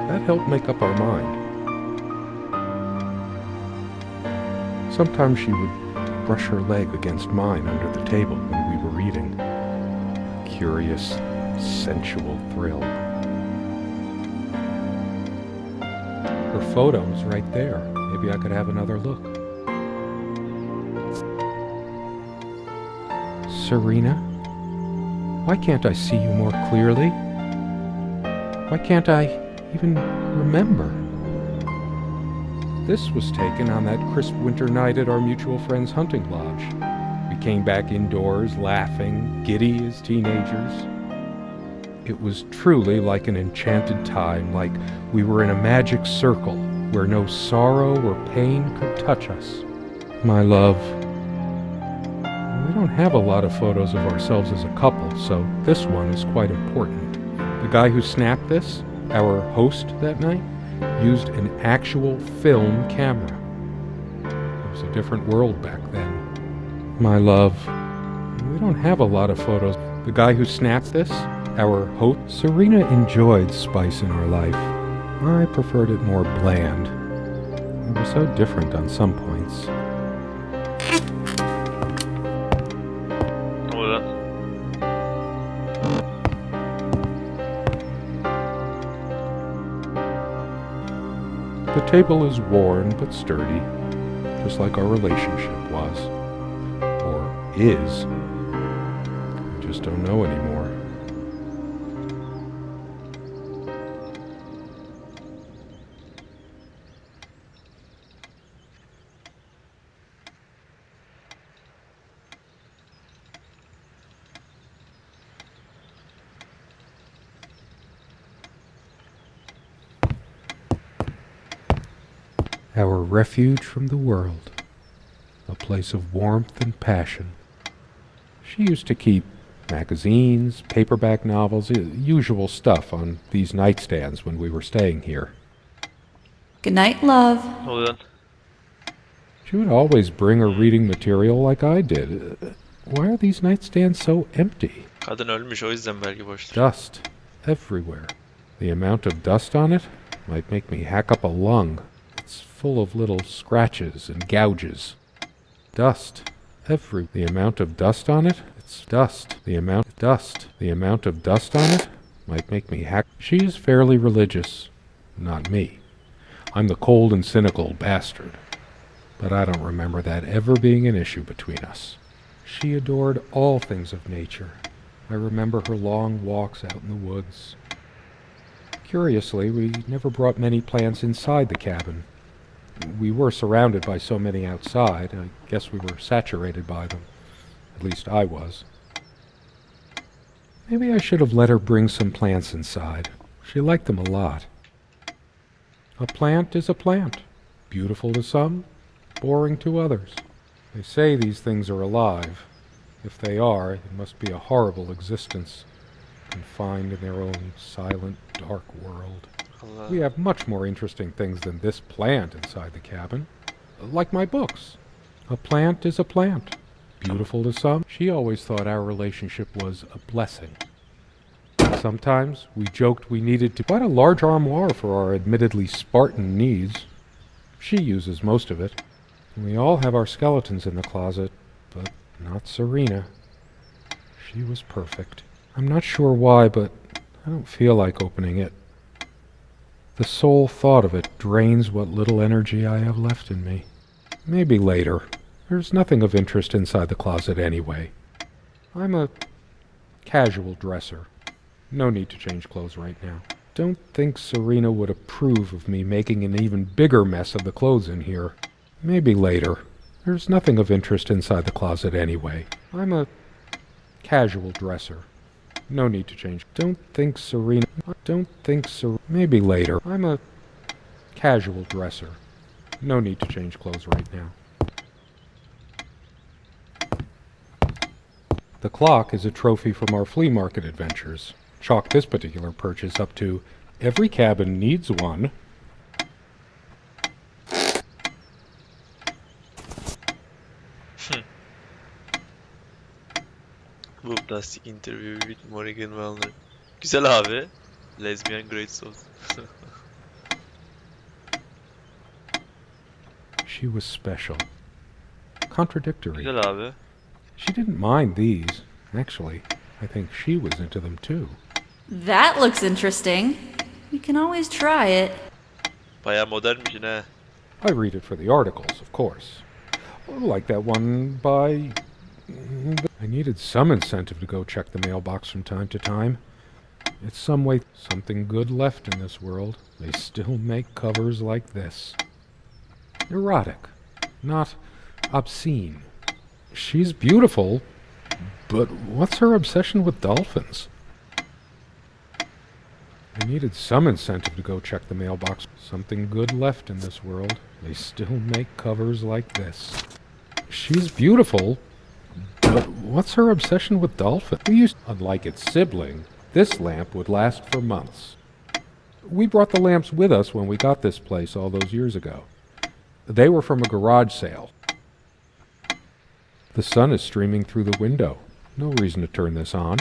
That helped make up our mind. Sometimes she would brush her leg against mine under the table when we were eating. Curious, sensual thrill. Her photo's right there. Maybe I could have another look. Serena? Why can't I see you more clearly? Why can't I even remember? This was taken on that crisp winter night at our mutual friend's hunting lodge. We came back indoors, laughing, giddy as teenagers. It was truly like an enchanted time, like we were in a magic circle where no sorrow or pain could touch us. My love, we don't have a lot of photos of ourselves as a couple, so this one is quite important. The guy who snapped this, our host that night, used an actual film camera. It was a different world back then. My love, we don't have a lot of photos. The guy who snapped this, our host, Serena enjoyed spice in our life. I preferred it more bland. We were so different on some points. Ne oluyor lan? The table is worn but sturdy, just like our relationship was. Or is. I just don't know anymore. Our refuge from the world, a place of warmth and passion. She used to keep magazines, paperback novels, usual stuff on these nightstands when we were staying here. Good night, love. Ne oluyor lan? She would always bring her reading material like I did. Why are these nightstands so empty? Kadın ölmüş, o yüzden belki boştur. Dust everywhere. The amount of dust on it might make me hack up a lung. It's full of little scratches and gouges. Dust the amount of dust on it, it's dust. The amount of dust on it might make me hack. She is fairly religious, not me. I'm the cold and cynical bastard. But I don't remember that ever being an issue between us. She adored all things of nature. I remember her long walks out in the woods. Curiously, we never brought many plants inside the cabin. We were surrounded by so many outside, I guess we were saturated by them. At least I was. Maybe I should have let her bring some plants inside. She liked them a lot. A plant is a plant. Beautiful to some, boring to others. They say these things are alive. If they are, it must be a horrible existence, confined in their own silent, dark world. Allah. We have much more interesting things than this plant inside the cabin. Like my books. A plant is a plant. Beautiful to some. She always thought our relationship was a blessing. Sometimes we joked we needed quite a large armoire for our admittedly Spartan needs. She uses most of it. We all have our skeletons in the closet, but not Serena. She was perfect. I'm not sure why, but I don't feel like opening it. The sole thought of it drains what little energy I have left in me. Maybe later. There's nothing of interest inside the closet anyway. I'm a casual dresser. No need to change clothes right now. Don't think Serena would approve of me making an even bigger mess of the clothes in here. Maybe later. There's nothing of interest inside the closet anyway. I'm a casual dresser. No need to change. Maybe later. I'm a casual dresser. No need to change clothes right now. The clock is a trophy from our flea market adventures. Chalk this particular purchase up to every cabin needs one. Bu plastik interview with Morgan Walner. Güzel abi. Lesbian Great Souls. She was special. Contradictory. Güzel abi. She didn't mind these. Actually, I think she was into them too. That looks interesting. We can always try it. Baya modernmişsin ha. I read it for the articles, of course. Like that one by... I needed some incentive to go check the mailbox from time to time. It's some way something good left in this world. They still make covers like this. Erotic, not obscene. She's beautiful, but what's her obsession with dolphins? I needed some incentive to go check the mailbox. Something good left in this world. They still make covers like this. She's beautiful, but what's her obsession with dolphins? Unlike its sibling, this lamp would last for months. We brought the lamps with us when we got this place all those years ago. They were from a garage sale. The sun is streaming through the window. No reason to turn this on.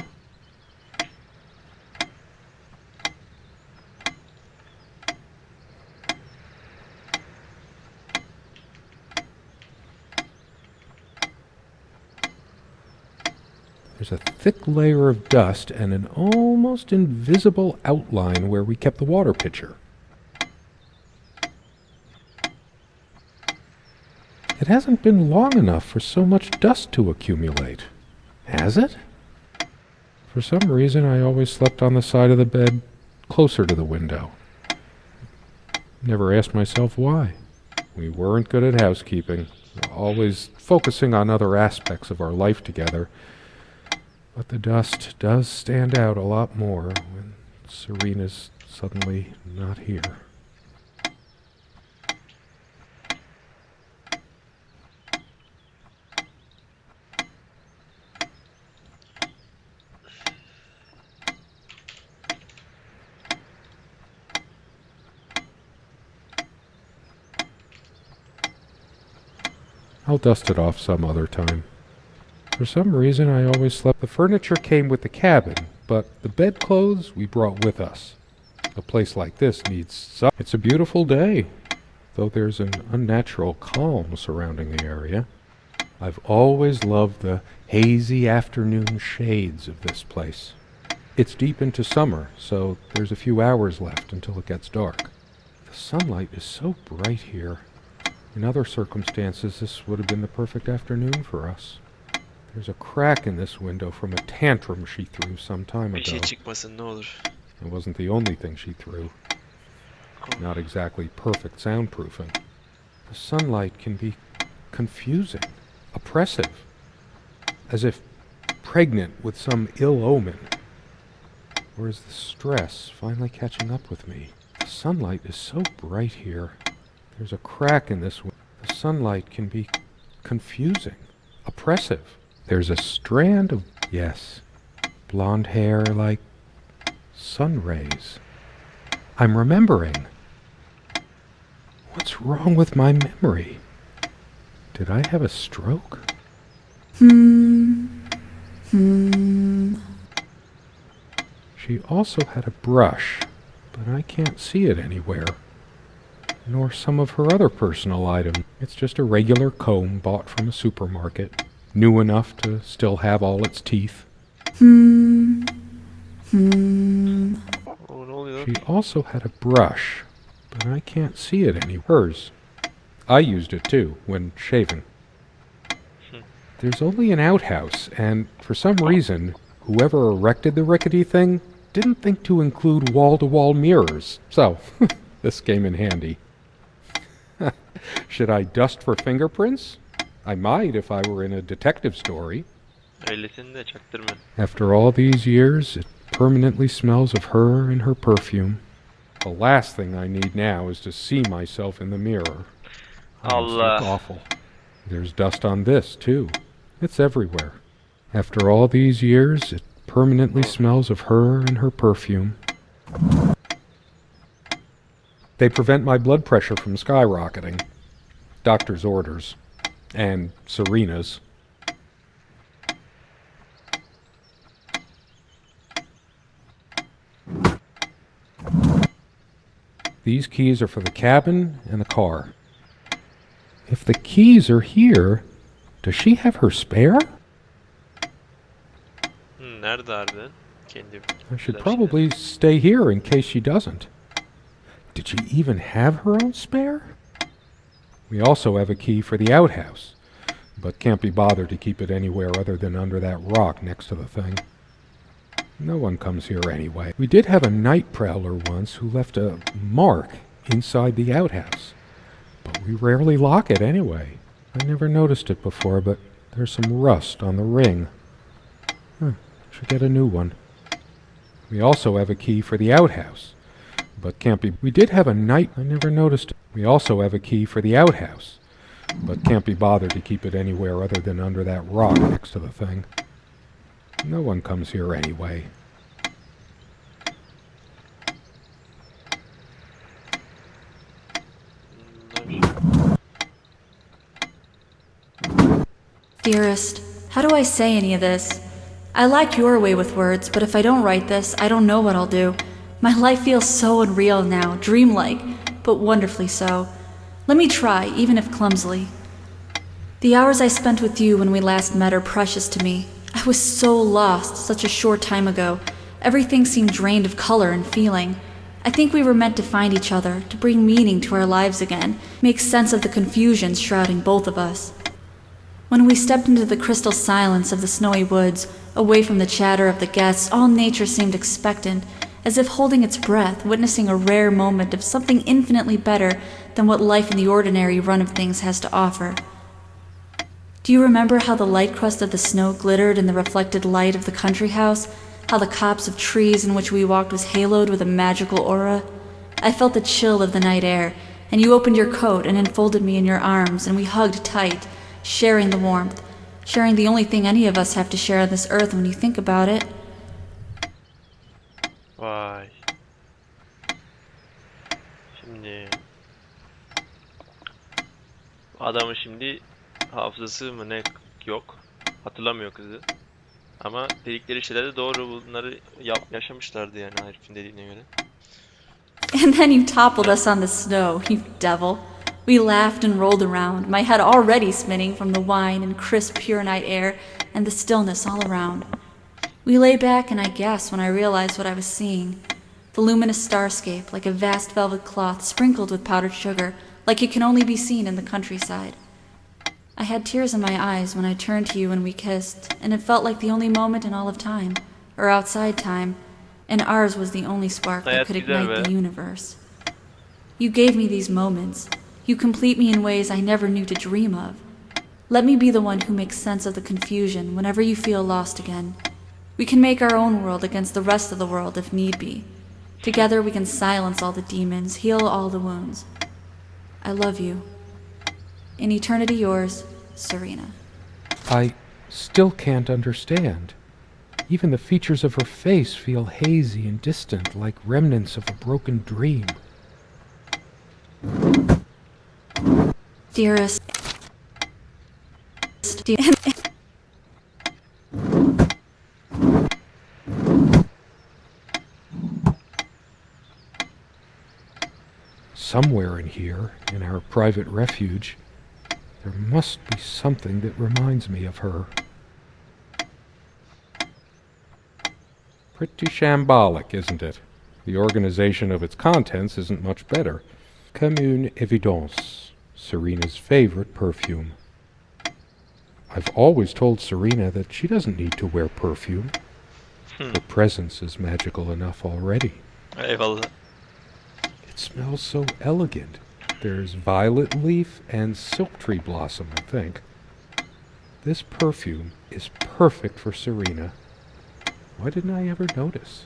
There's a thick layer of dust and an almost invisible outline where we kept the water pitcher. It hasn't been long enough for so much dust to accumulate, has it? For some reason, I always slept on the side of the bed closer to the window. Never asked myself why. We weren't good at housekeeping, always focusing on other aspects of our life together. But the dust does stand out a lot more when Serena's suddenly not here. I'll dust it off some other time. For some reason, I always slept. The furniture came with the cabin, but the bedclothes we brought with us. A place like this needs sun. It's a beautiful day, though there's an unnatural calm surrounding the area. I've always loved the hazy afternoon shades of this place. It's deep into summer, so there's a few hours left until it gets dark. The sunlight is so bright here. In other circumstances, this would have been the perfect afternoon for us. There's a crack in this window from a tantrum she threw some time Bir ago. şey çıkmasın ne olur. It wasn't the only thing she threw. Not exactly perfect soundproofing. The sunlight can be confusing, oppressive, as if pregnant with some ill omen. Or is the stress finally catching up with me? The sunlight is so bright here. There's a crack in this window. The sunlight can be confusing, oppressive. There's a strand of, yes, blonde hair like sun rays. I'm remembering. What's wrong with my memory? Did I have a stroke? She also had a brush, but I can't see it anywhere. Nor some of her other personal items. It's just a regular comb bought from a supermarket, new enough to still have all its teeth. Oo, ne oluyor lan? She also had a brush, but I can't see it anywhere. Hers. I used it too, when shaving. There's only an outhouse, and for some reason, whoever erected the rickety thing didn't think to include wall-to-wall mirrors. So, this came in handy. Should I dust for fingerprints? I might if I were in a detective story. Öylesini de çaktırma. After all these years, it permanently smells of her and her perfume. The last thing I need now is to see myself in the mirror. I must look Allah. awful. There's dust on this, too. It's everywhere. After all these years, it permanently smells of her and her perfume. They prevent my blood pressure from skyrocketing. Doctor's orders. And Serena's. These keys are for the cabin and the car. If the keys are here, does she have her spare? Nerede harbiden? Kendi I should güzel şeyler. probably stay here in case she doesn't. Did she even have her own spare? We also have a key for the outhouse, but can't be bothered to keep it anywhere other than under that rock next to the thing. No one comes here anyway. We did have a night prowler once who left a mark inside the outhouse, but we rarely lock it anyway. I never noticed it before, but there's some rust on the ring. Should get a new one. We also have a key for the outhouse, but can't be... We did have a night... I never noticed it. We also have a key for the outhouse, but can't be bothered to keep it anywhere other than under that rock next to the thing. No one comes here anyway. Dearest, how do I say any of this? I like your way with words, but if I don't write this, I don't know what I'll do. My life feels so unreal now, dreamlike, but wonderfully so. Let me try, even if clumsily. The hours I spent with you when we last met are precious to me. I was so lost such a short time ago. Everything seemed drained of color and feeling. I think we were meant to find each other, to bring meaning to our lives again, make sense of the confusion shrouding both of us. When we stepped into the crystal silence of the snowy woods, away from the chatter of the guests, all nature seemed expectant, as if holding its breath, witnessing a rare moment of something infinitely better than what life in the ordinary run of things has to offer. Do you remember how the light crust of the snow glittered in the reflected light of the country house? How the copse of trees in which we walked was haloed with a magical aura? I felt the chill of the night air, and you opened your coat and enfolded me in your arms, and we hugged tight, sharing the warmth, sharing the only thing any of us have to share on this earth when you think about it. Vay. Şimdi adamın şimdi hafızası mı ne yok. Hatırlamıyor kızı. Ama dedikleri şeyler de doğru. Bunları yaşamışlardı yani herifin dediğine göre. And then you toppled us on the snow, you devil. We laughed and rolled around, my head already spinning from the wine and crisp, pure night air and the stillness all around. We lay back, and I gasped when I realized what I was seeing. The luminous starscape, like a vast velvet cloth sprinkled with powdered sugar, like it can only be seen in the countryside. I had tears in my eyes when I turned to you and we kissed, and it felt like the only moment in all of time, or outside time, and ours was the only spark that could ignite the universe. You gave me these moments. You complete me in ways I never knew to dream of. Let me be the one who makes sense of the confusion whenever you feel lost again. We can make our own world against the rest of the world if need be. Together we can silence all the demons, heal all the wounds. I love you. In eternity yours, Serena. I still can't understand. Even the features of her face feel hazy and distant, like remnants of a broken dream. Dearest. Somewhere in here, in our private refuge, there must be something that reminds me of her. Pretty shambolic, isn't it? The organization of its contents isn't much better. Comme une évidence, Serena's favorite perfume. I've always told Serena that she doesn't need to wear perfume. Her presence is magical enough already. Eyvallah. It smells so elegant. There's violet leaf and silk tree blossom, I think. This perfume is perfect for Serena. Why didn't I ever notice?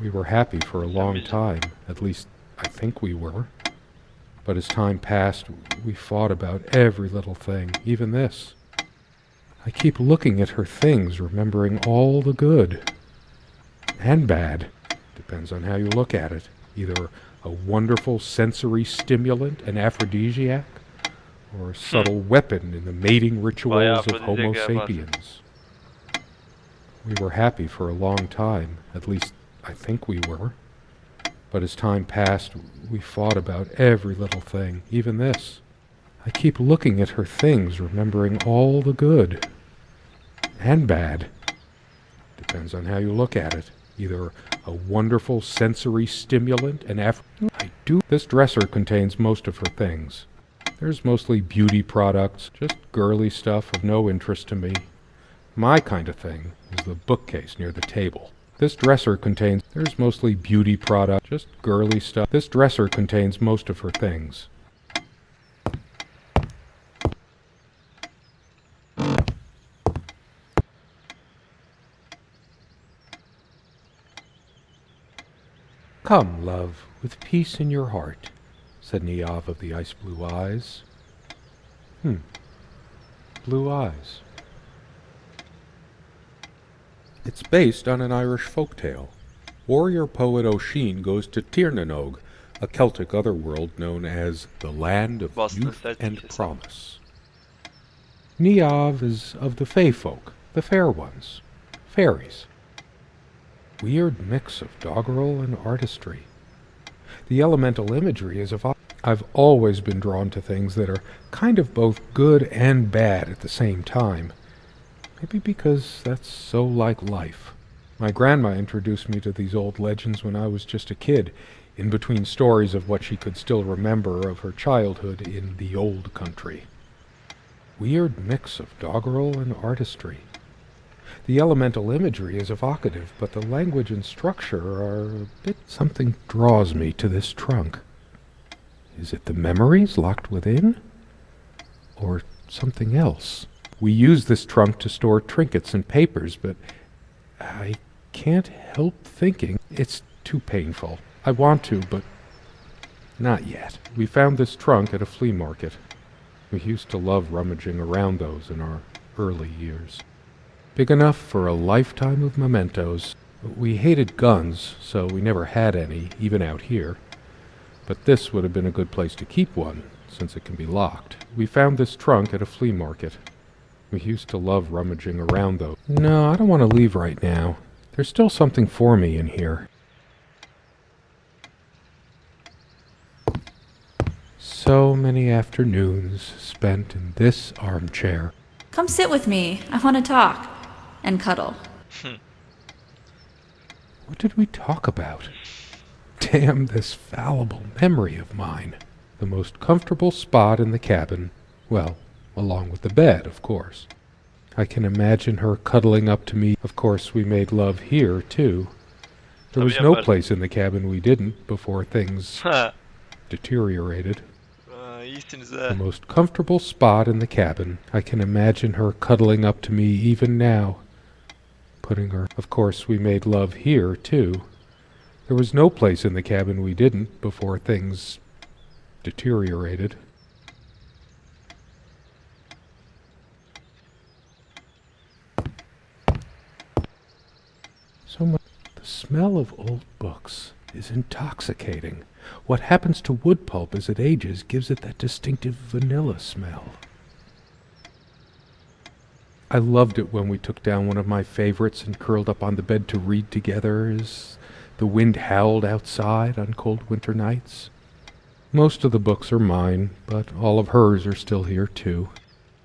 We were happy for a long time, at least I think we were. But as time passed, we fought about every little thing, even this. I keep looking at her things, remembering all the good. And bad. Depends on how you look at it. Either a wonderful sensory stimulant, an aphrodisiac, or a subtle weapon in the mating rituals of Homo sapiens. We were happy for a long time, at least I think we were. But as time passed, we fought about every little thing, even this. I keep looking at her things, remembering all the good and bad. Depends on how you look at it. Either a wonderful sensory stimulant, I do. This dresser contains most of her things. There's mostly beauty products, just girly stuff of no interest to me. My kind of thing is the bookcase near the table. This dresser contains, there's mostly beauty products, just girly stuff. This dresser contains most of her things. Come, love, with peace in your heart, said Niamh of the ice-blue eyes. Blue eyes. It's based on an Irish folktale. Warrior poet O'Sheen goes to Tirnanog, a Celtic otherworld known as the Land of Boston Youth Celtic and is- Promise. Niamh is of the Fey folk, the fair ones, fairies. Weird mix of doggerel and artistry. The elemental imagery is of... I've always been drawn to things that are kind of both good and bad at the same time. Maybe because that's so like life. My grandma introduced me to these old legends when I was just a kid, in between stories of what she could still remember of her childhood in the old country. Weird mix of doggerel and artistry. The elemental imagery is evocative, but the language and structure are a bit... Something draws me to this trunk. Is it the memories locked within? Or something else? We use this trunk to store trinkets and papers, but I can't help thinking it's too painful. I want to, but not yet. We found this trunk at a flea market. We used to love rummaging around those in our early years. Big enough for a lifetime of mementos. We hated guns, so we never had any, even out here. But this would have been a good place to keep one, since it can be locked. We found this trunk at a flea market. We used to love rummaging around, though. No, I don't want to leave right now. There's still something for me in here. So many afternoons spent in this armchair. Come sit with me. I want to talk. And cuddle. What did we talk about? Damn this fallible memory of mine. The most comfortable spot in the cabin. Well, along with the bed, of course. I can imagine her cuddling up to me. Of course, we made love here, too. There was no place in the cabin we didn't before things deteriorated. İyisiniz The ha. most comfortable spot in the cabin. I can imagine her cuddling up to me even now. Putting her... Of course, we made love here, too. There was no place in the cabin we didn't before things deteriorated. So much. The smell of old books is intoxicating. What happens to wood pulp as it ages gives it that distinctive vanilla smell. I loved it when we took down one of my favorites and curled up on the bed to read together as the wind howled outside on cold winter nights. Most of the books are mine, but all of hers are still here too.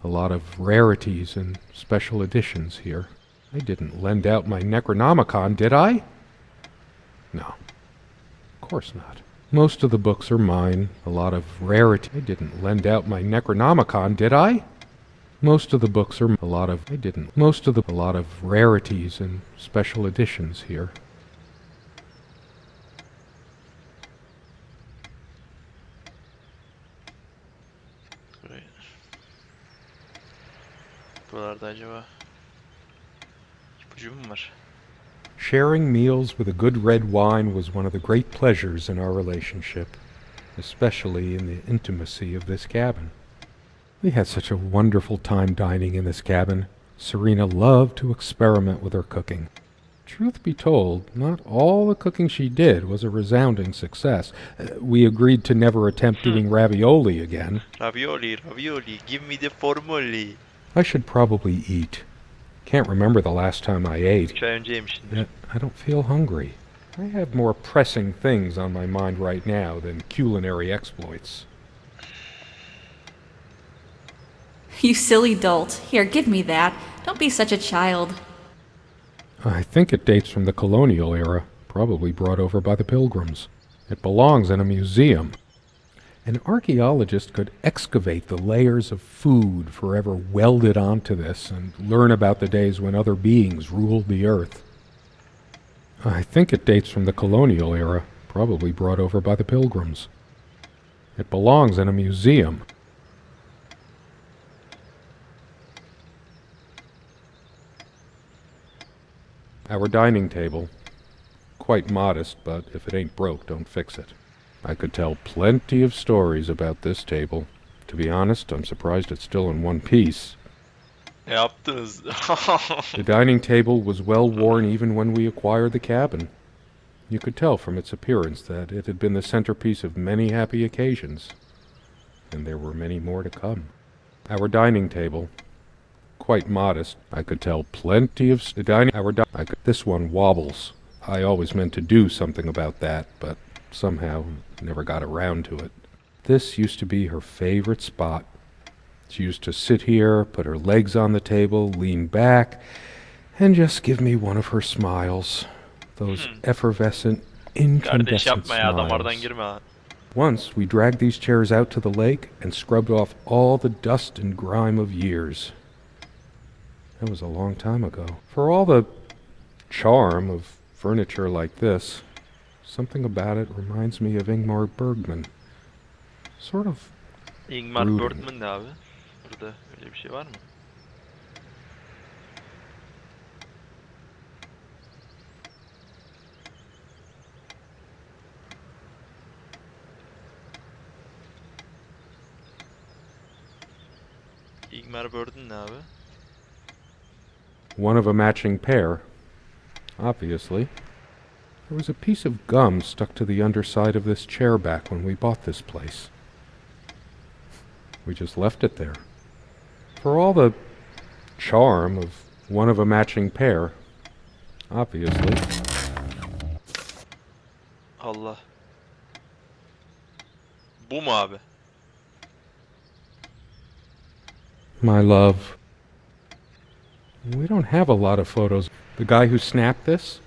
A lot of rarities and special editions here. I didn't lend out my Necronomicon, did I? No, of course not. Most of the books are mine. A lot of rarity. I didn't lend out my Necronomicon, did I? Most of the books are a lot of rarities and special editions here. Buraya. Buralarda acaba ipucu mu var? Sharing meals with a good red wine was one of the great pleasures in our relationship, especially in the intimacy of this cabin. We had such a wonderful time dining in this cabin. Serena loved to experiment with her cooking. Truth be told, not all the cooking she did was a resounding success. We agreed to never attempt doing ravioli again. Ravioli, ravioli, give me the formoli. I should probably eat. Can't remember the last time I ate. 3 ay önce yemişsindir. Yet I don't feel hungry. I have more pressing things on my mind right now than culinary exploits. You silly dolt. Here, give me that. Don't be such a child. I think it dates from the colonial era, probably brought over by the Pilgrims. It belongs in a museum. An archaeologist could excavate the layers of food forever welded onto this and learn about the days when other beings ruled the earth. I think it dates from the colonial era, probably brought over by the Pilgrims. It belongs in a museum. Our dining table. Quite modest, but if it ain't broke, don't fix it. I could tell plenty of stories about this table. To be honest, I'm surprised it's still in one piece. Ne yaptınız? The dining table was well worn even when we acquired the cabin. You could tell from its appearance that it had been the centerpiece of many happy occasions. And there were many more to come. Our dining table. Quite modest. I could tell plenty of this one wobbles. I always meant to do something about that, but somehow never got around to it. This used to be her favorite spot. She used to sit here, put her legs on the table, lean back, and just give me one of her smiles. Those effervescent, Kardeş incandescent yapma ya, damardan smiles. girme ha. Once we dragged these chairs out to the lake and scrubbed off all the dust and grime of years. That was a long time ago. For all the charm of furniture like this, something about it reminds me of Ingmar Bergman. Sort of Ingmar brooding. Bergman ne abi? Burada öyle bir şey var mı? Ingmar Bergman ne abi? One of a matching pair, obviously. There was a piece of gum stuck to the underside of this chair back when we bought this place. We just left it there. For all the charm of one of a matching pair, obviously. Allah. Bu mu abi? My love. We don't have a lot of photos. The guy who snapped this,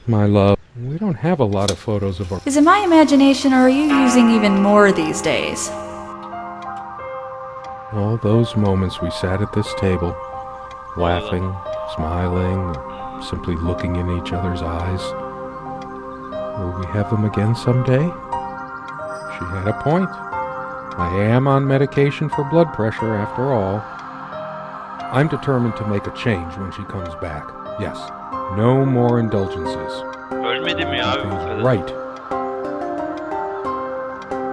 my love. We don't have a lot of photos of our... Is it my imagination, or are you using even more these days? All those moments we sat at this table, laughing, smiling, or simply looking in each other's eyes. Will we have them again someday? She had a point. I am on medication for blood pressure, after all. I'm determined to make a change when she comes back. Yes, no more indulgences. Ölmedi mi abi bu Things kadın? right.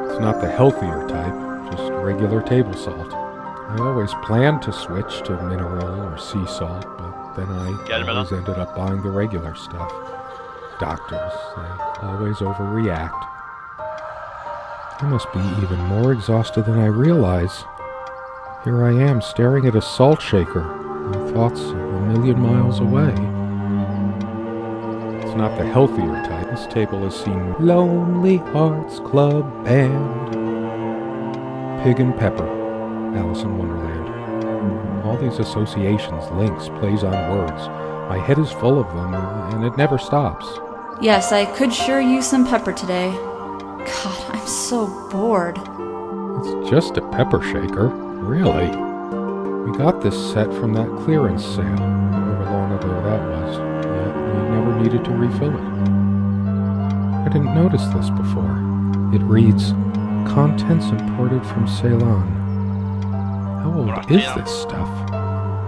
It's not the healthier type, just regular table salt. I always planned to switch to mineral or sea salt, but then I always ended up buying the regular stuff. Doctors, they always overreact. I must be even more exhausted than I realize. Here I am staring at a salt shaker, my thoughts are a million miles away. It's not the healthier type. This table has seen Lonely Hearts Club Band, Pig and Pepper, Alice in Wonderland. All these associations, links, plays on words. My head is full of them, and it never stops. Yes, I could sure use some pepper today. God, I'm so bored. It's just a pepper shaker, really. We got this set from that clearance sale, however long ago that was, yet we never needed to refill it. I didn't notice this before. It reads, "Contents imported from Ceylon." How old is this stuff?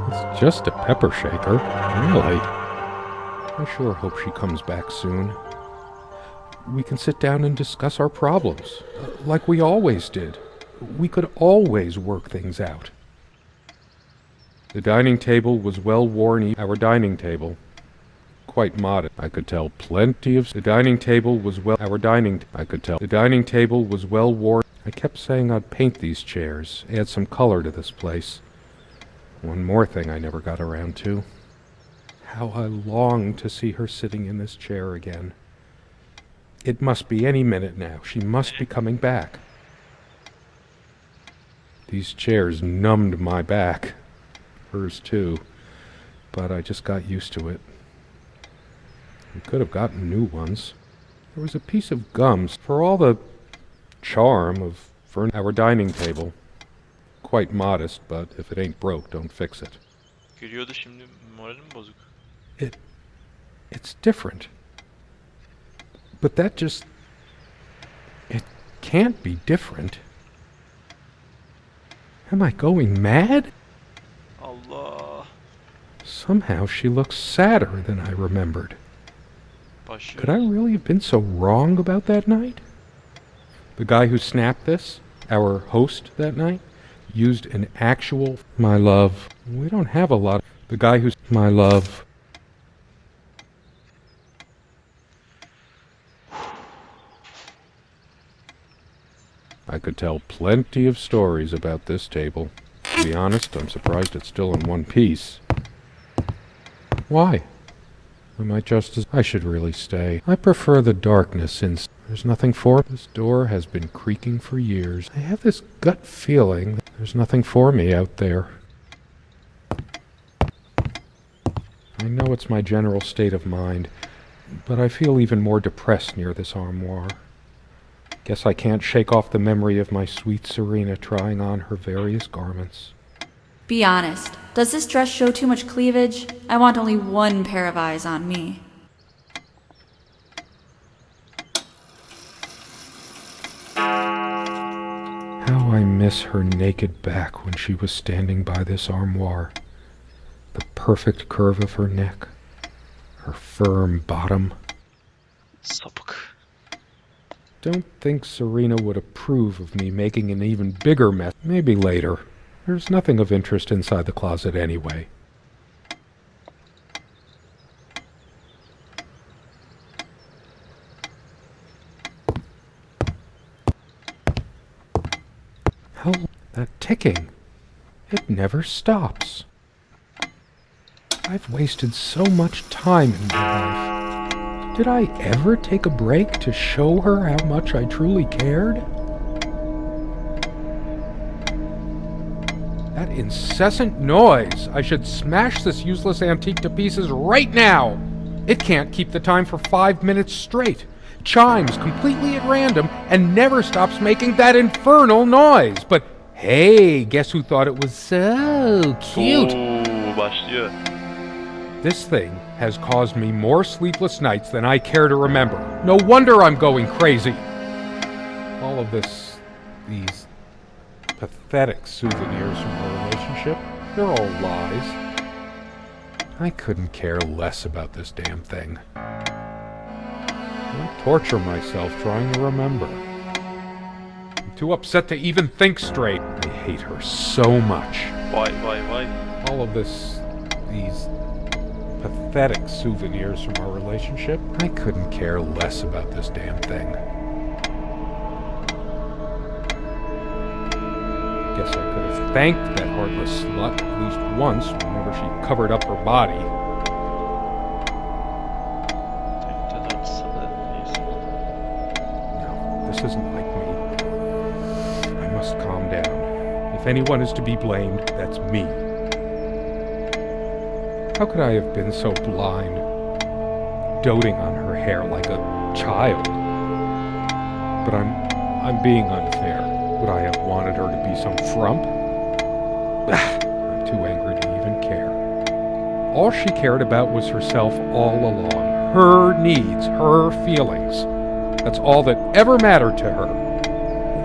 It's just a pepper shaker, really. I sure hope she comes back soon. We can sit down and discuss our problems, like we always did. We could always work things out. The dining table was well worn. Our dining table, quite modest. I could tell plenty of... The dining table was well... I could tell. The dining table was well worn. I kept saying I'd paint these chairs, add some color to this place. One more thing I never got around to. How I longed to see her sitting in this chair again. It must be any minute now. She must be coming back. These chairs numbed my back. Hers too. But I just got used to it. We could have gotten new ones. There was a piece of gum for all the charm of our dining table. Quite modest, but if it ain't broke, don't fix it. Gülüyordu, şimdi moralim bozuk. It's different. But that just... It can't be different. Am I going mad? Allah. Somehow she looks sadder than I remembered. Başlıyoruz. Could I really have been so wrong about that night? The guy who snapped this, our host that night, used an actual my love. We don't have a lot. The guy who's my love. I could tell plenty of stories about this table. To be honest, I'm surprised it's still in one piece. Why? Am I just as... I should really stay. I prefer the darkness since there's nothing for... This door has been creaking for years. I have this gut feeling that there's nothing for me out there. I know it's my general state of mind, but I feel even more depressed near this armoire. Guess I can't shake off the memory of my sweet Serena trying on her various garments. Be honest. Does this dress show too much cleavage? I want only one pair of eyes on me. How I miss her naked back when she was standing by this armoire. The perfect curve of her neck. Her firm bottom. Sapık. Don't think Serena would approve of me making an even bigger mess. Maybe later. There's nothing of interest inside the closet anyway. How? That ticking. It never stops. I've wasted so much time in my life. Did I ever take a break to show her how much I truly cared? That incessant noise! I should smash this useless antique to pieces right now! It can't keep the time for 5 minutes straight. Chimes completely at random and never stops making that infernal noise. But hey, guess who thought it was so cute? Oo, başlıyor. This thing has caused me more sleepless nights than I care to remember. No wonder I'm going crazy. All of these pathetic souvenirs from our relationship, they're all lies. I couldn't care less about this damn thing. I torture myself trying to remember. I'm too upset to even think straight. I hate her so much. Vay vay vay. All of these pathetic souvenirs from our relationship, I couldn't care less about this damn thing. Guess I could have thanked that heartless slut at least once whenever she covered up her body. No, this isn't like me. I must calm down. If anyone is to be blamed, that's me. How could I have been so blind, doting on her hair like a child? But I'm being unfair. Would I have wanted her to be some frump? I'm too angry to even care. All she cared about was herself all along. Her needs, her feelings. That's all that ever mattered to her.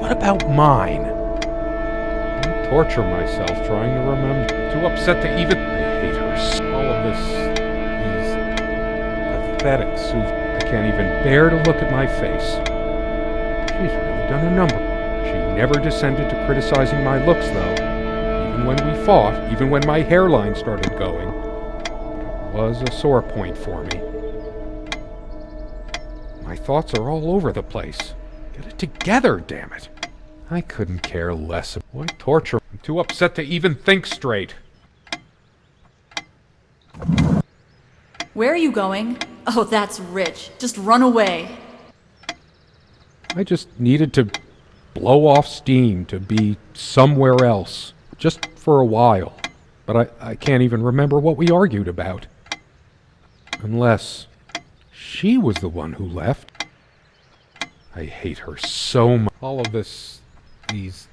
What about mine? I torture myself trying to remember. Too upset to even... I hate her. All of these pathetic souvenirs. I can't even bear to look at my face. She's really done a number. She never descended to criticizing my looks, though. Even when we fought, even when my hairline started going. It was a sore point for me. My thoughts are all over the place. Get it together, damn it. I couldn't care less. Why torture? I'm too upset to even think straight. Where are you going? Oh, that's rich. Just run away. I just needed to blow off steam to be somewhere else, just for a while. But I can't even remember what we argued about. Unless she was the one who left. I hate her so much. All of these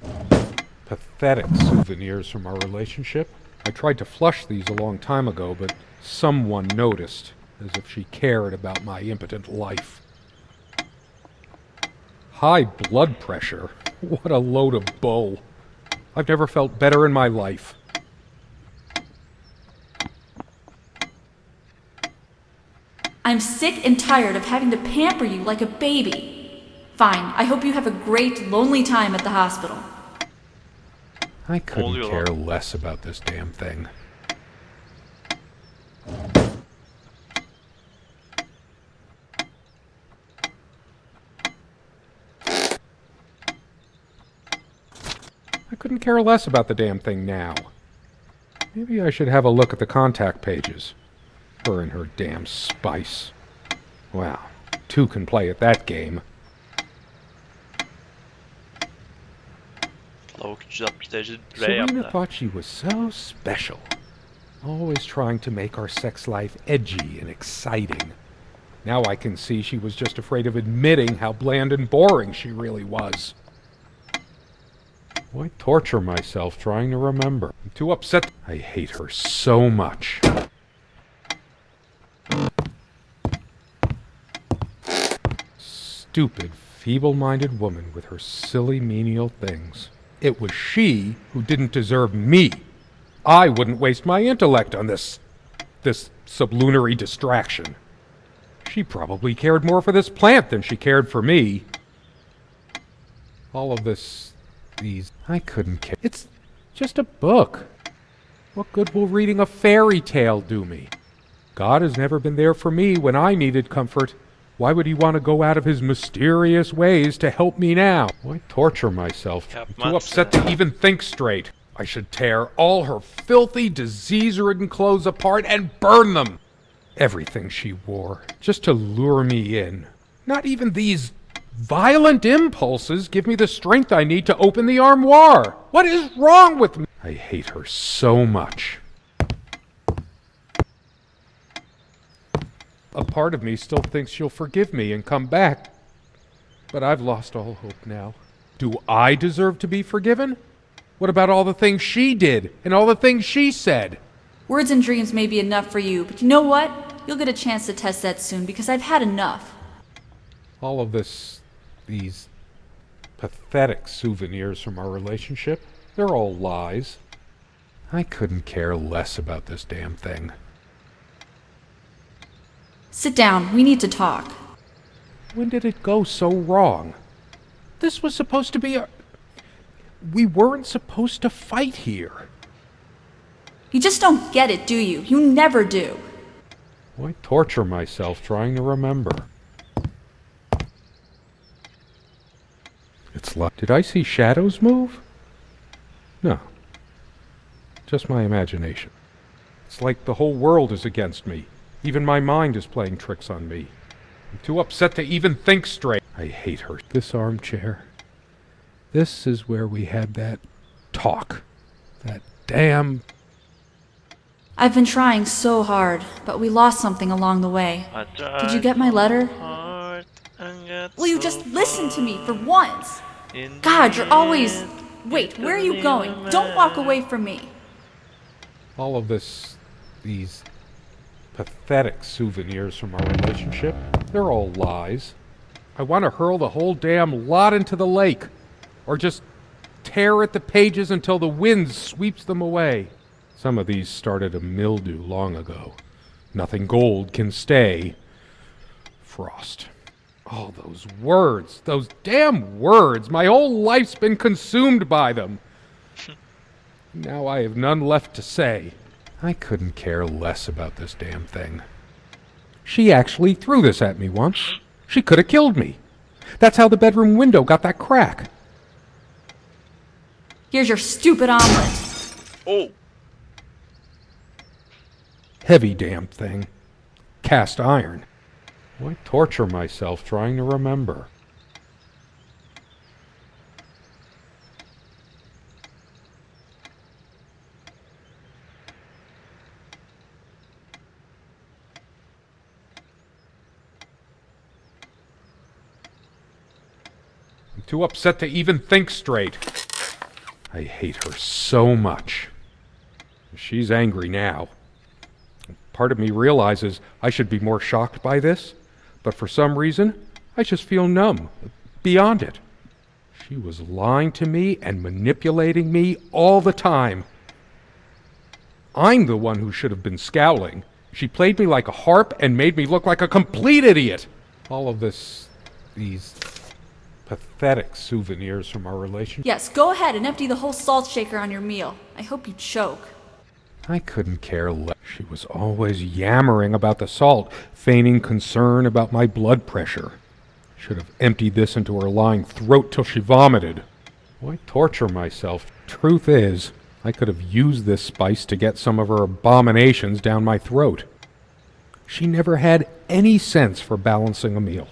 pathetic souvenirs from our relationship. I tried to flush these a long time ago, but someone noticed, as if she cared about my impotent life. High blood pressure? What a load of bull. I've never felt better in my life. I'm sick and tired of having to pamper you like a baby. Fine, I hope you have a great, lonely time at the hospital. I couldn't Oluyor care lan. less about this damn thing. I couldn't care less about the damn thing now. Maybe I should have a look at the contact pages. Her and her damn spice. Wow, two can play at that game. Lavuk 360 derece R Serena yaptı. thought she was so special. Always trying to make our sex life edgy and exciting. Now I can see she was just afraid of admitting how bland and boring she really was. Why torture myself trying to remember? I'm too upset. I hate her so much. Stupid, feeble-minded woman with her silly menial things. It was she who didn't deserve me. I wouldn't waste my intellect on this sublunary distraction. She probably cared more for this plant than she cared for me. All of these, I couldn't care. It's just a book. What good will reading a fairy tale do me? God has never been there for me when I needed comfort. Why would he want to go out of his mysterious ways to help me now? Why torture myself? I'm too upset to even think straight. I should tear all her filthy, disease-ridden clothes apart and burn them. Everything she wore, just to lure me in. Not even these violent impulses give me the strength I need to open the armoire. What is wrong with me? I hate her so much. A part of me still thinks she'll forgive me and come back. But I've lost all hope now. Do I deserve to be forgiven? What about all the things she did and all the things she said? Words and dreams may be enough for you, but you know what? You'll get a chance to test that soon because I've had enough. All of these pathetic souvenirs from our relationship, they're all lies. I couldn't care less about this damn thing. Sit down, we need to talk. When did it go so wrong? This was supposed to be We weren't supposed to fight here. You just don't get it, do you? You never do. Why torture myself trying to remember? It's like... Did I see shadows move? No. Just my imagination. It's like the whole world is against me. Even my mind is playing tricks on me. I'm too upset to even think straight. I hate her. This armchair. This is where we had that talk. That damn... I've been trying so hard, but we lost something along the way. Did you get my letter? Will you just listen to me for once? God, you're always... Wait, where are you going? Don't walk away from me. All of these pathetic souvenirs from our relationship, they're all lies. I want to hurl the whole damn lot into the lake. Or just tear at the pages until the wind sweeps them away. Some of these started a mildew long ago. Nothing gold can stay. Frost. All those words, those damn words. My whole life's been consumed by them. Now I have none left to say. I couldn't care less about this damn thing. She actually threw this at me once. She could have killed me. That's how the bedroom window got that crack. Here's your stupid omelet. Oh. Heavy damn thing. Cast iron. Why torture myself trying to remember? too upset to even think straight. I hate her so much. She's angry now. Part of me realizes I should be more shocked by this, but for some reason, I just feel numb, beyond it. She was lying to me and manipulating me all the time. I'm the one who should have been scowling. She played me like a harp and made me look like a complete idiot. All of these pathetic souvenirs from our relationship. Yes, go ahead and empty the whole salt shaker on your meal. I hope you choke. I couldn't care less. She was always yammering about the salt, feigning concern about my blood pressure. Should have emptied this into her lying throat till she vomited. Why torture myself? Truth is, I could have used this spice to get some of her abominations down my throat. She never had any sense for balancing a meal.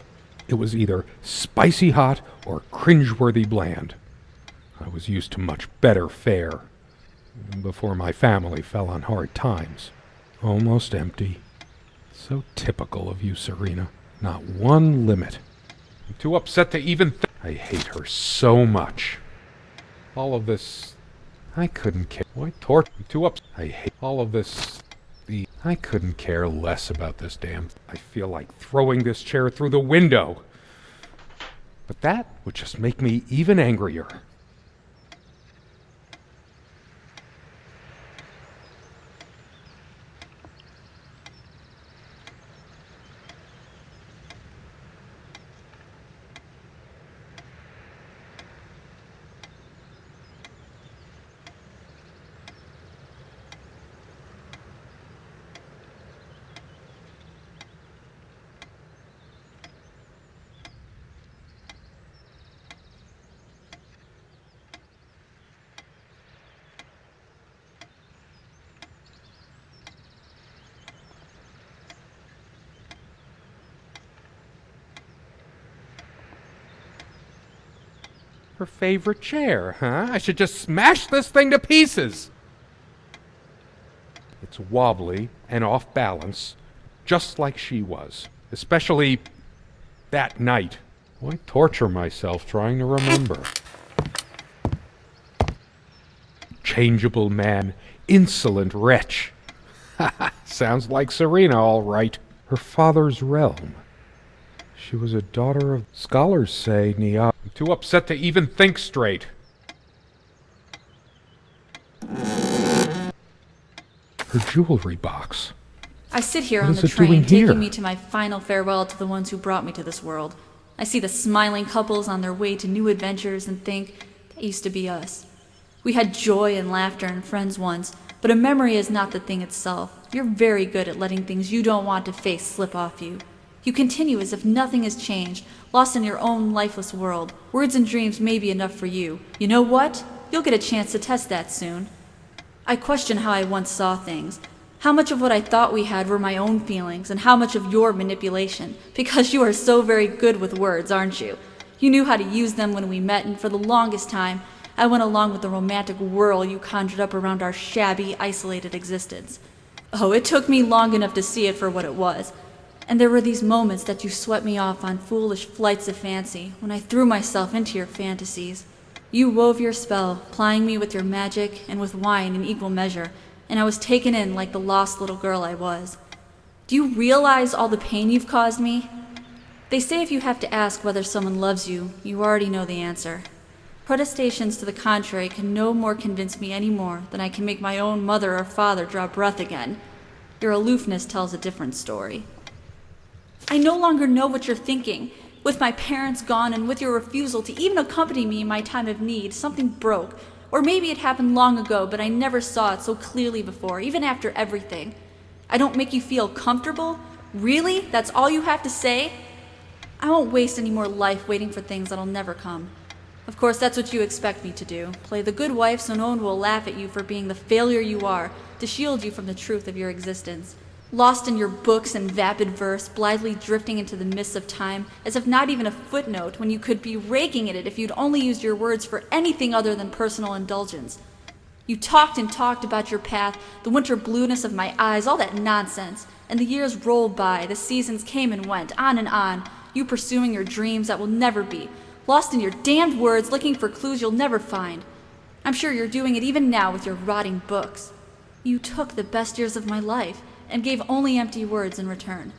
It was either spicy hot or cringeworthy bland. I was used to much better fare before my family fell on hard times. Almost empty. So typical of you, Serena. Not one limit. I'm too upset to even think. I hate her so much. All of this... I couldn't care. Why torture? I'm too upset. I hate all of this... I couldn't care less about this damn... I feel like throwing this chair through the window. But that would just make me even angrier. Her favorite chair, huh? I should just smash this thing to pieces. It's wobbly and off balance, just like she was. Especially that night. Why torture myself trying to remember? Changeable man, insolent wretch. Sounds like Serena, all right. Her father's realm. She was a daughter of... Scholars say I'm too upset to even think straight. Her jewelry box. I sit here What on is the it train, doing here? taking me to my final farewell to the ones who brought me to this world. I see the smiling couples on their way to new adventures and think, that used to be us. We had joy and laughter and friends once, but a memory is not the thing itself. You're very good at letting things you don't want to face slip off you. You continue as if nothing has changed, lost in your own lifeless world. Words and dreams may be enough for you. You know what? You'll get a chance to test that soon. I question how I once saw things. How much of what I thought we had were my own feelings, and how much of your manipulation, because you are so very good with words, aren't you? You knew how to use them when we met, and for the longest time, I went along with the romantic whirl you conjured up around our shabby, isolated existence. Oh, it took me long enough to see it for what it was. And there were these moments that you swept me off on foolish flights of fancy, when I threw myself into your fantasies. You wove your spell, plying me with your magic and with wine in equal measure, and I was taken in like the lost little girl I was. Do you realize all the pain you've caused me? They say if you have to ask whether someone loves you, you already know the answer. Protestations to the contrary can no more convince me any more than I can make my own mother or father draw breath again. Your aloofness tells a different story. I no longer know what you're thinking. With my parents gone and with your refusal to even accompany me in my time of need, something broke. Or maybe it happened long ago, but I never saw it so clearly before, even after everything. I don't make you feel comfortable? Really? That's all you have to say? I won't waste any more life waiting for things that'll never come. Of course, that's what you expect me to do. Play the good wife so no one will laugh at you for being the failure you are, to shield you from the truth of your existence. Lost in your books and vapid verse, blithely drifting into the mists of time, as if not even a footnote when you could be raking at it if you'd only used your words for anything other than personal indulgence. You talked and talked about your path, the winter blueness of my eyes, all that nonsense, and the years rolled by, the seasons came and went, on and on, you pursuing your dreams that will never be, lost in your damned words, looking for clues you'll never find. I'm sure you're doing it even now with your rotting books. You took the best years of my life and gave only empty words in return.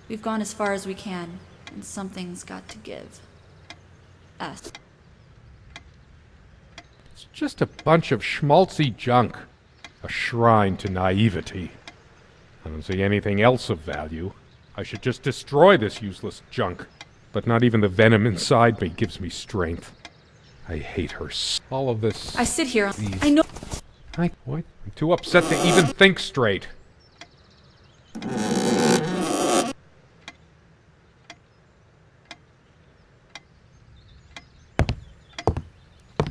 We've gone as far as we can, and something's got to give. S. It's just a bunch of schmaltzy junk. A shrine to naivety. I don't see anything else of value. I should just destroy this useless junk. But not even the venom inside me gives me strength. I hate her. All of this... I sit here. I know... What? I'm too upset to even think straight.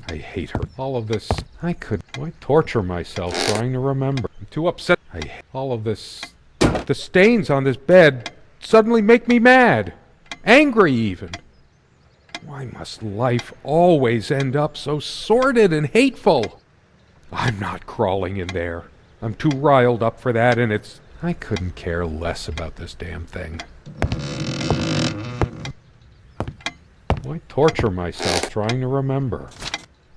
I hate her. All of this... Why torture myself trying to remember? I'm too upset. I hate all of this... The stains on this bed suddenly make me mad. Angry, even. Why must life always end up so sordid and hateful? I'm not crawling in there. I'm too riled up for that, and it's... I couldn't care less about this damn thing. Why torture myself trying to remember?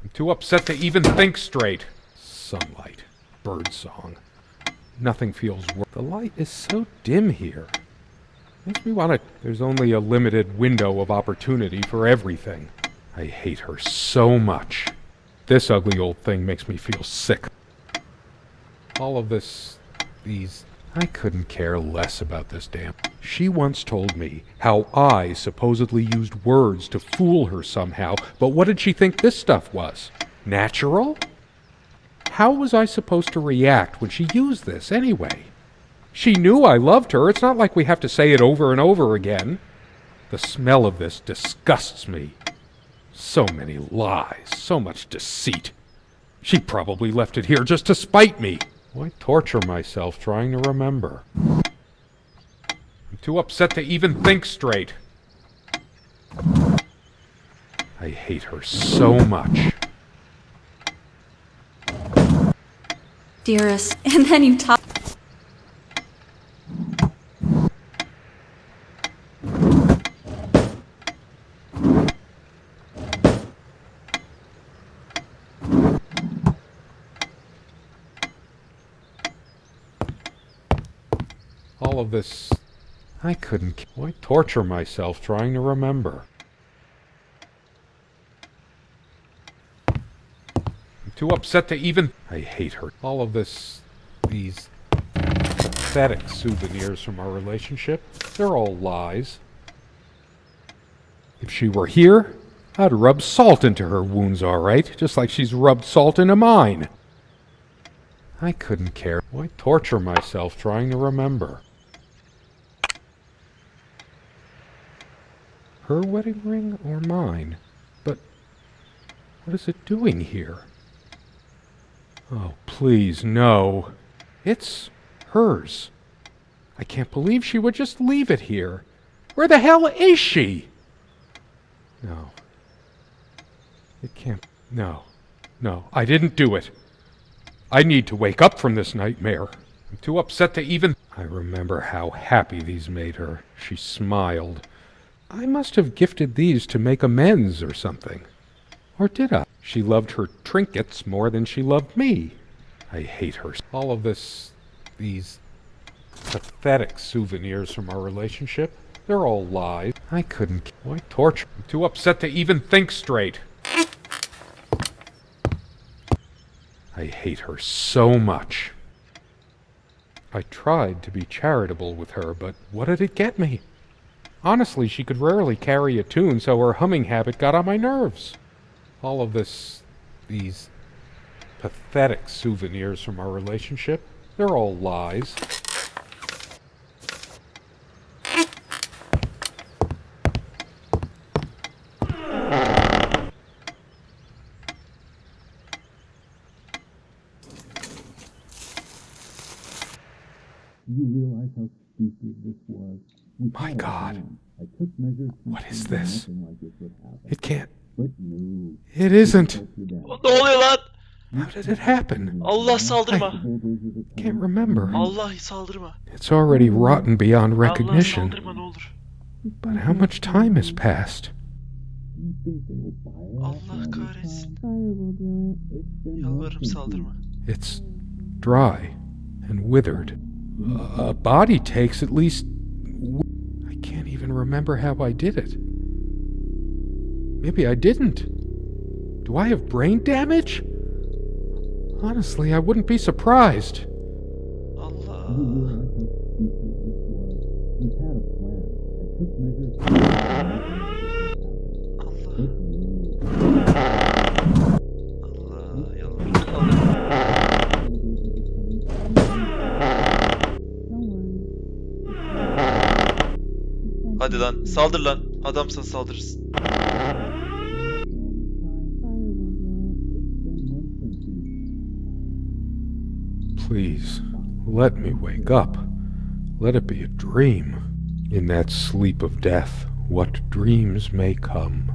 I'm too upset to even think straight. Sunlight. Birdsong. Nothing feels worse. The light is so dim here. Makes me want to... There's only a limited window of opportunity for everything. I hate her so much. This ugly old thing makes me feel sick. All of this... These... I couldn't care less about this damn... She once told me how I supposedly used words to fool her somehow, but what did she think this stuff was? Natural? How was I supposed to react when she used this anyway? She knew I loved her. It's not like we have to say it over and over again. The smell of this disgusts me. So many lies, so much deceit. She probably left it here just to spite me. Why torture myself trying to remember? I'm too upset to even think straight. I hate her so much. Dearest, and then you talk... All of this... I couldn't... Why torture myself trying to remember? I'm too upset to even... I hate her. All of this... These... pathetic souvenirs from our relationship. They're all lies. If she were here, I'd rub salt into her wounds, all right, just like she's rubbed salt into mine. I couldn't care. Why torture myself trying to remember? Her wedding ring or mine? But what is it doing here? Oh, please, no. It's hers. I can't believe she would just leave it here. Where the hell is she? No. It can't... No. No, I didn't do it. I need to wake up from this nightmare. I'm too upset to even... I remember how happy these made her. She smiled. I must have gifted these to make amends or something. Or did I? She loved her trinkets more than she loved me. I hate her. All of this... These... pathetic souvenirs from our relationship. They're all lies. I couldn't... Why torture? I'm too upset to even think straight. I hate her so much. I tried to be charitable with her, but what did it get me? Honestly, she could rarely carry a tune, so her humming habit got on my nerves. All of this... These... pathetic souvenirs from our relationship. They're all lies. You realize how stupid this was? My God. I took measures to What is ensure this? nothing like this would happen. It can't... But no. It isn't. Ne oluyor lan? How did it happen? Allah saldırma. Can't remember. Allah saldırma. It's already rotten beyond Allah recognition. saldırma ne olur. But how much time has passed? think they will buy it after Allah all this kahretsin. time? Fire will do it. It's been Yalvarırım months since saldırma. It's dry and withered. A body takes at least... I can't even remember how I did it. Maybe I didn't. Do I have brain damage? Honestly, I wouldn't be surprised. Allah. You realize how stupid this was? We had a plan. I took measures to ensure nothing like this would happen. But Allah. no. Allah. Yalvarırım saldırma. Hadi lan saldır lan. Adamsan saldırırsın. Please, let me wake up. Let it be a dream. In that sleep of death, what dreams may come.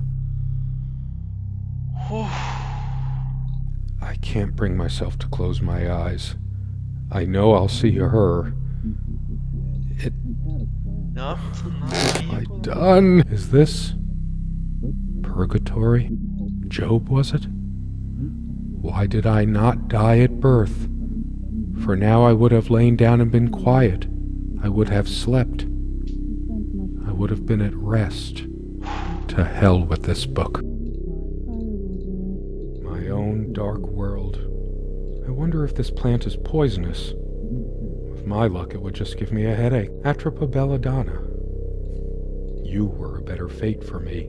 I can't bring myself to close my eyes. I know I'll see her. Ne yaptın lan? I Manyak oğlum. done? Is this purgatory? Job, was it? Why did I not die at birth? For now I would have lain down and been quiet. I would have slept. I would have been at rest. To hell with this book. My own dark world. I wonder if this plant is poisonous. With my luck, it would just give me a headache. Atropa belladonna. You were a better fate for me.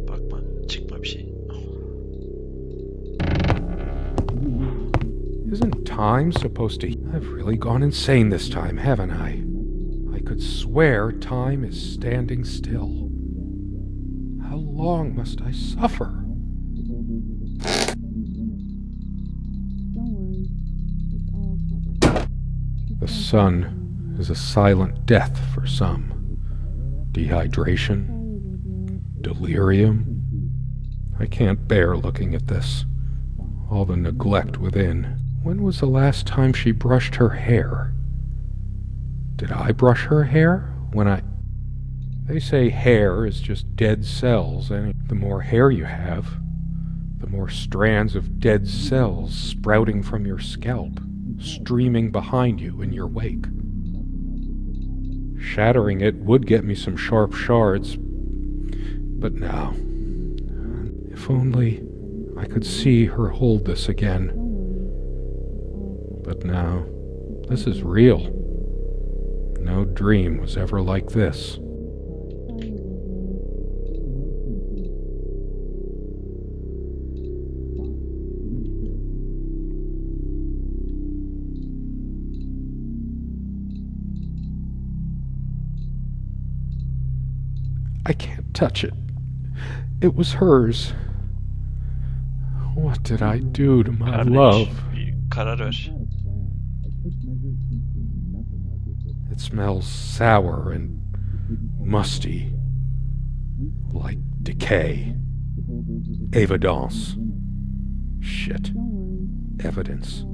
Bakma. Çıkma bir şey. Isn't time supposed to... I've really gone insane this time, haven't I? I could swear time is standing still. How long must I suffer? The sun is a silent death for some. Dehydration, delirium. I can't bear looking at this. All the neglect within. When was the last time she brushed her hair? Did I brush her hair when I... They say hair is just dead cells, and the more hair you have, the more strands of dead cells sprouting from your scalp, streaming behind you in your wake. Shattering it would get me some sharp shards, but no. If only I could see her hold this again. But now, this is real. No dream was ever like this. I can't touch it. It was hers. What did I do to my Kardeş, love? bir karar ver. It smells sour and musty, like decay. Evidence. Shit. Evidence.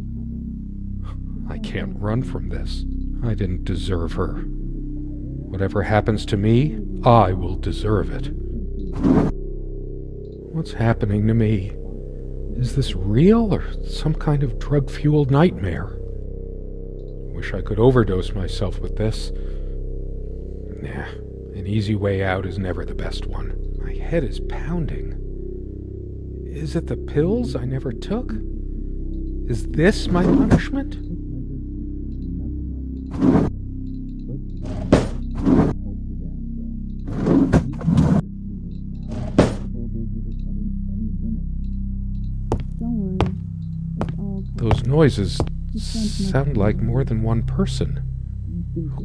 I can't run from this. I didn't deserve her. Whatever happens to me, I will deserve it. What's happening to me? Is this real or some kind of drug-fueled nightmare? Wish I could overdose myself with this. Nah, an easy way out is never the best one. My head is pounding. Is it the pills I never took? Is this my punishment? Those noises sound like more than one person.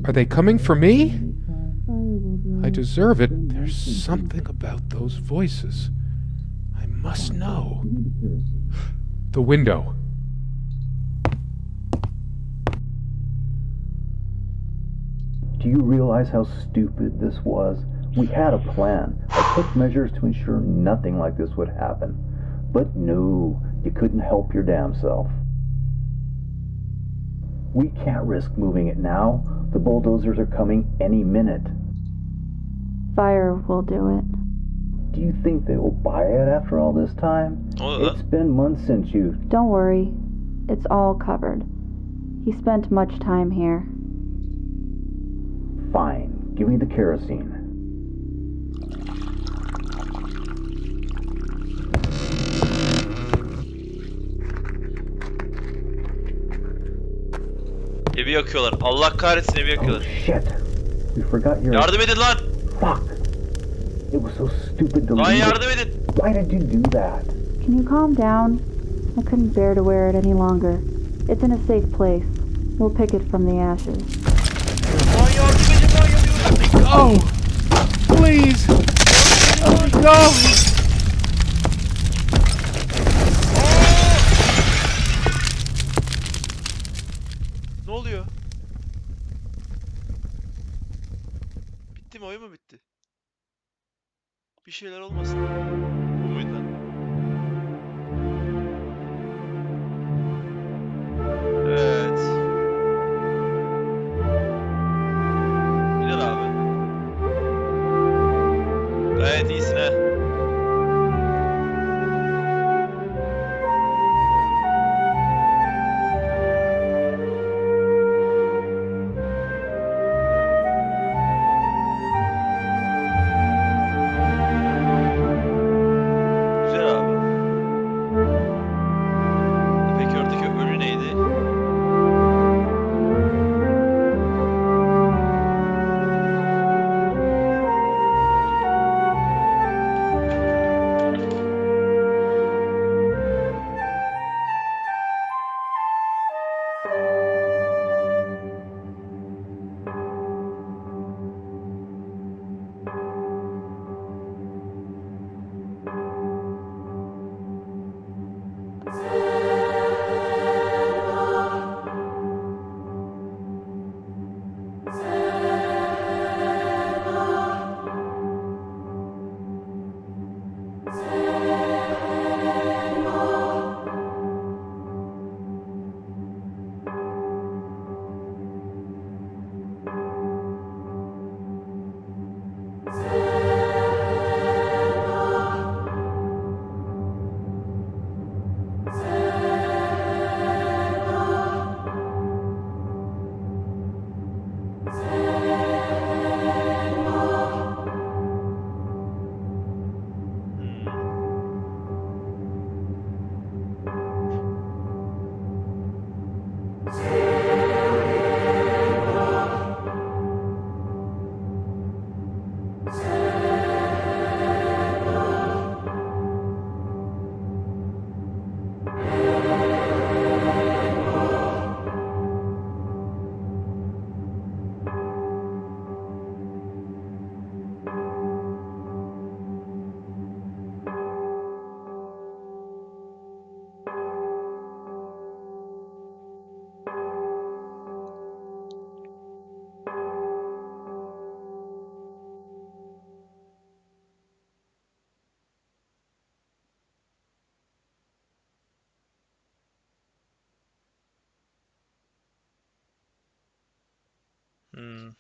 Are they coming for me? I deserve it. There's something about those voices. I must know. The window. Do you realize how stupid this was? We had a plan. I took measures to ensure nothing like this would happen. But no, you couldn't help your damn self. We can't risk moving it now. The bulldozers are coming any minute. fire will do it. Do you think they will buy it after all this time? Ne oluyor lan? It's been months since you... Don't worry, it's all covered. He spent much time here. Fine, give me the kerosene. Evi yakıyorlar. Allah kahretsin evi Oh yakıyorlar. shit! We forgot your... Yardım edin lan! Fuck! It was so stupid to Lan leave yardım it. edin! Why did you do that? Can you calm down? I couldn't bear to wear it any longer. It's in a safe place. We'll pick it from the ashes. Lan yardım edin lan yanıyorum. Oh! Please! No! Ne oluyor? Bitti mi? Oyun mu bitti? Bir şeyler olmasın. Bu muydu lan? Evet. Güzel abi. Gayet iyisin ha. Güzel abi. Peki oradaki ölü neydi? Hmm.